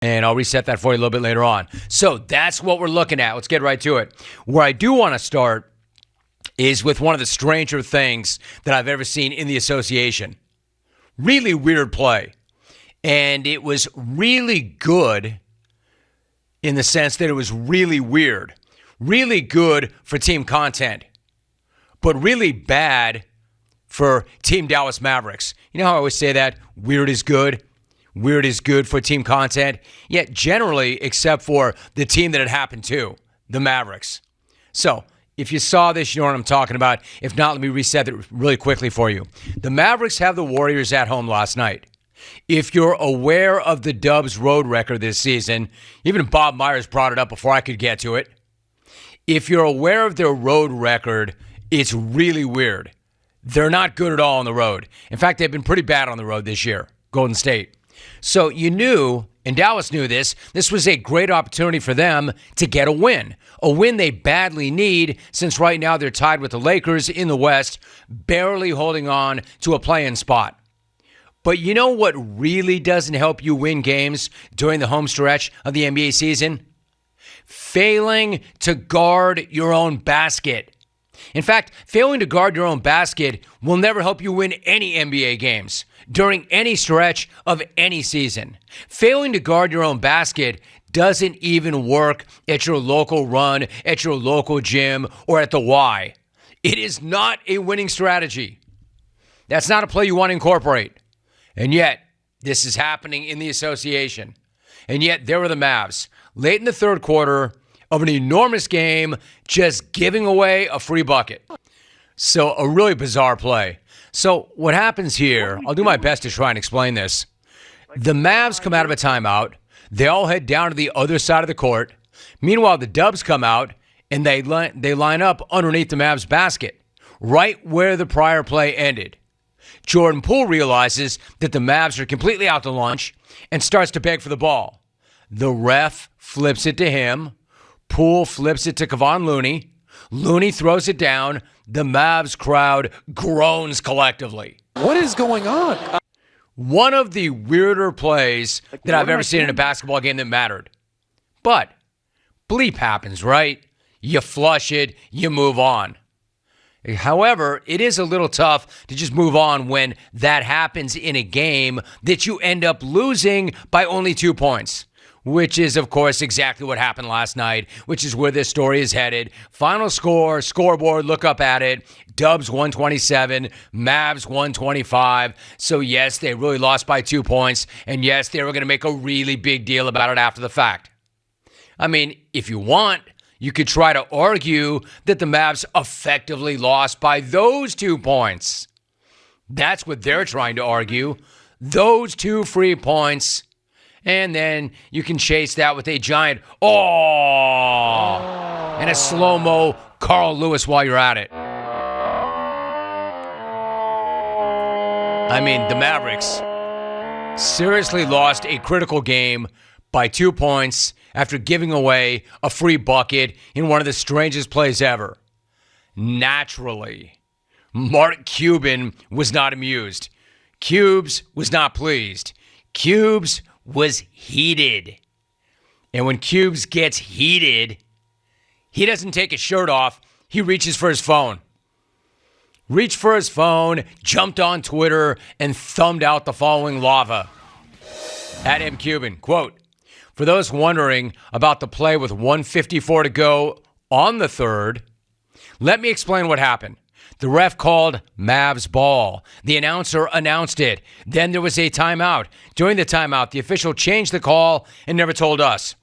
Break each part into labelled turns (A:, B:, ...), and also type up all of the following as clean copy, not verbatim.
A: And I'll reset that for you a little bit later on. So that's what we're looking at. Let's get right to it. Where I do want to start is with one of the stranger things that I've ever seen in the association. Really weird play. And it was really good in the sense that it was really weird. Really good for team content. But really bad for Team Dallas Mavericks. You know how I always say that? Weird is good. Weird is good for team content. Yet generally, except for the team that it happened to, the Mavericks. So, if you saw this, you know what I'm talking about. If not, let me reset it really quickly for you. The Mavericks have the Warriors at home last night. If you're aware of the Dubs' road record this season, even Bob Myers brought it up before I could get to it. If you're aware of their road record, it's really weird. They're not good at all on the road. In fact, they've been pretty bad on the road this year, Golden State. So you knew, and Dallas knew this was a great opportunity for them to get a win they badly need, since right now they're tied with the Lakers in the West, barely holding on to a play-in spot. But you know what really doesn't help you win games during the home stretch of the NBA season? Failing to guard your own basket. In fact, failing to guard your own basket will never help you win any NBA games during any stretch of any season. Failing to guard your own basket doesn't even work at your local run, at your local gym, or at the Y. It is not a winning strategy. That's not a play you want to incorporate. And yet, this is happening in the association. And yet, there were the Mavs, late in the third quarter of an enormous game, just giving away a free bucket. So, a really bizarre play. So, what happens here, I'll do my best to try and explain this. The Mavs come out of a timeout. They all head down to the other side of the court. Meanwhile, the Dubs come out, and they line up underneath the Mavs basket, right where the prior play ended. Jordan Poole realizes that the Mavs are completely out to lunch and starts to beg for the ball. The ref flips it to him. Poole flips it to Kevon Looney. Looney throws it down. The Mavs crowd groans collectively.
B: What is going on?
A: One of the weirder plays that I've ever seen in a basketball game that mattered. But bleep happens, right? You flush it, you move on. However, it is a little tough to just move on when that happens in a game that you end up losing by only 2 points. Which is, of course, exactly what happened last night, which is where this story is headed. Final score, scoreboard, look up at it. Dubs 127, Mavs 125. So, yes, they really lost by 2 points. And, yes, they were going to make a really big deal about it after the fact. I mean, if you want, you could try to argue that the Mavs effectively lost by those 2 points. That's what they're trying to argue. Those 2 free points. And then you can chase that with a giant and a slow-mo Carl Lewis while you're at it. I mean, the Mavericks seriously lost a critical game by 2 points after giving away a free bucket in one of the strangest plays ever. Naturally, Mark Cuban was not amused. Cubes was not pleased. Cubes was heated. And when Cubes gets heated, he doesn't take his shirt off. He reaches for his phone. Reached for his phone, jumped on Twitter, and thumbed out the following lava. At M. Cuban, quote, "For those wondering about the play with 1:54 to go on the third, let me explain what happened. The ref called Mavs ball. The announcer announced it. Then there was a timeout. During the timeout, the official changed the call and never told us.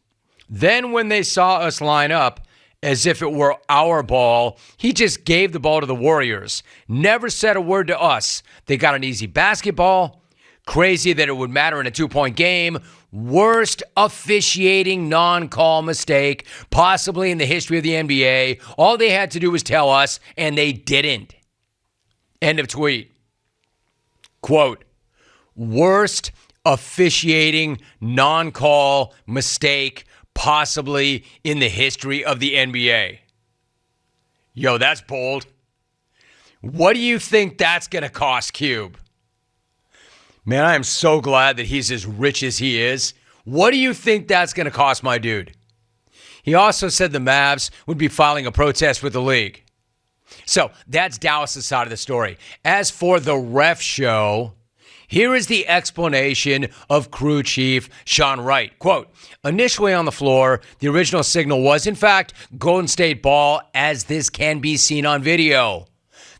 A: Then when they saw us line up as if it were our ball, he just gave the ball to the Warriors. Never said a word to us. They got an easy basketball. Crazy that it would matter in a 2-point game. Worst officiating non-call mistake possibly in the history of the NBA. All they had to do was tell us, and they didn't." End of tweet. Quote, "Worst officiating non-call mistake possibly in the history of the NBA." Yo, that's bold. What do you think that's going to cost Cube? Man, I am so glad that he's as rich as he is. What do you think that's going to cost my dude? He also said the Mavs would be filing a protest with the league. So that's Dallas' side of the story. As for the ref show, here is the explanation of crew chief Sean Wright. Quote, initially on the floor, the original signal was in fact Golden State ball, as this can be seen on video.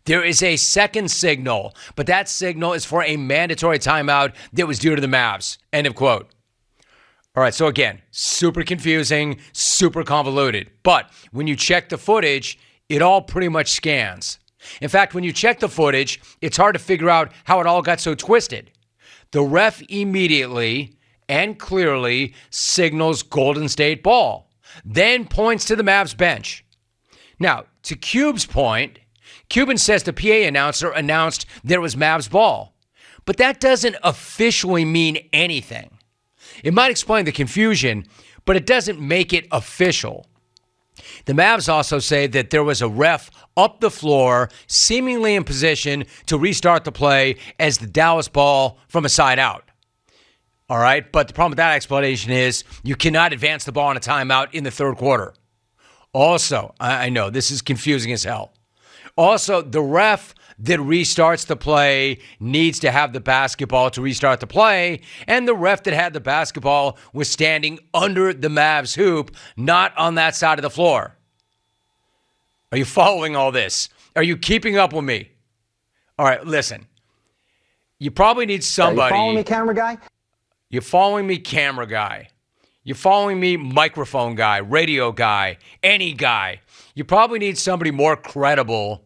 A: There is a second signal, but that signal is for a mandatory timeout that was due to the Mavs. End of quote. All right, so again, super confusing, super convoluted. But when you check the footage, it all pretty much scans. In fact, when you check the footage, it's hard to figure out how it all got so twisted. The ref immediately and clearly signals Golden State ball, then points to the Mavs bench. Now, to Cube's point, Cuban says the PA announcer announced there was Mavs ball, but that doesn't officially mean anything. It might explain the confusion, but it doesn't make it official. The Mavs also say that there was a ref up the floor, seemingly in position to restart the play as the Dallas ball from a side out. All right, but the problem with that explanation is you cannot advance the ball on a timeout in the third quarter. Also, I know this is confusing as hell. Also, the ref that restarts the play needs to have the basketball to restart the play, and the ref that had the basketball was standing under the Mavs hoop, not on that side of the floor. Are you following all this? Are you keeping up with me? All right, listen. You probably need somebody.
B: Are you following me, camera guy?
A: You're following me, camera guy. You're following me, microphone guy, radio guy, any guy. You probably need somebody more credible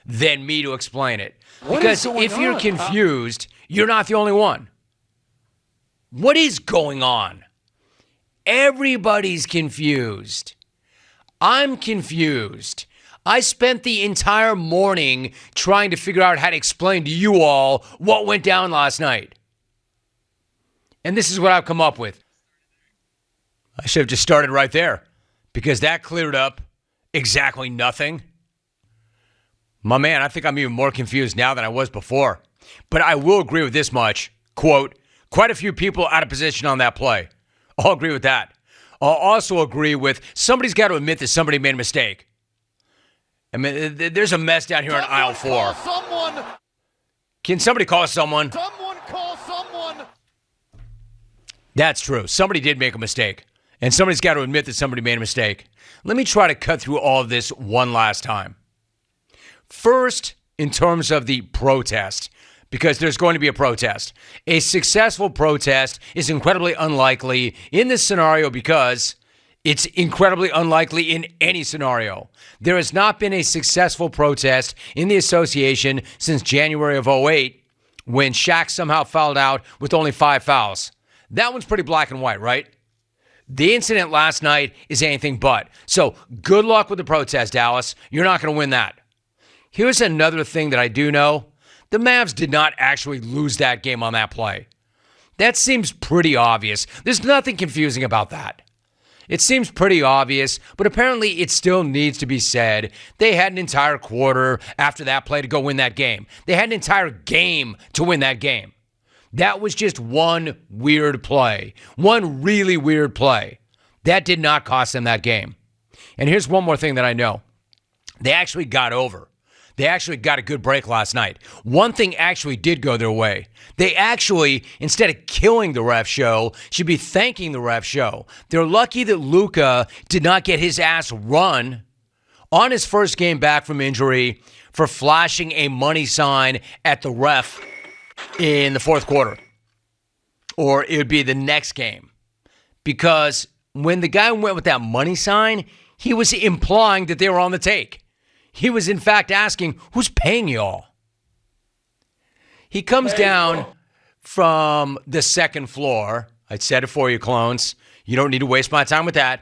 A: than me to explain it. Because if you're confused, you're not the only one. What is going on? Everybody's confused. I'm confused. I spent the entire morning trying to figure out how to explain to you all what went down last night. And this is what I've come up with. I should have just started right there, because that cleared up exactly nothing. My man, I think I'm even more confused now than I was before. But I will agree with this much. Quote, quite a few people out of position on that play. I'll agree with that. I'll also agree with somebody's got to admit that somebody made a mistake. I mean, there's a mess down here in aisle 4.
C: Someone.
A: Can somebody call someone?
C: Someone call someone.
A: That's true. Somebody did make a mistake. And somebody's got to admit that somebody made a mistake. Let me try to cut through all of this one last time. First, in terms of the protest, because there's going to be a protest. A successful protest is incredibly unlikely in this scenario because it's incredibly unlikely in any scenario. There has not been a successful protest in the association since January of 2008 when Shaq somehow fouled out with only 5 fouls. That one's pretty black and white, right? The incident last night is anything but. So good luck with the protest, Dallas. You're not going to win that. Here's another thing that I do know. The Mavs did not actually lose that game on that play. That seems pretty obvious. There's nothing confusing about that. It seems pretty obvious, but apparently it still needs to be said. They had an entire quarter after that play to go win that game. They had an entire game to win that game. That was just one weird play. One really weird play. That did not cost them that game. And here's one more thing that I know. They actually got over. They actually got a good break last night. One thing actually did go their way. They actually, instead of killing the ref show, should be thanking the ref show. They're lucky that Luka did not get his ass run on his first game back from injury for flashing a money sign at the ref in the fourth quarter. Or it would be the next game. Because when the guy went with that money sign, he was implying that they were on the take. He was, in fact, asking, who's paying y'all? He comes down from the second floor. I said it for you, clones. You don't need to waste my time with that.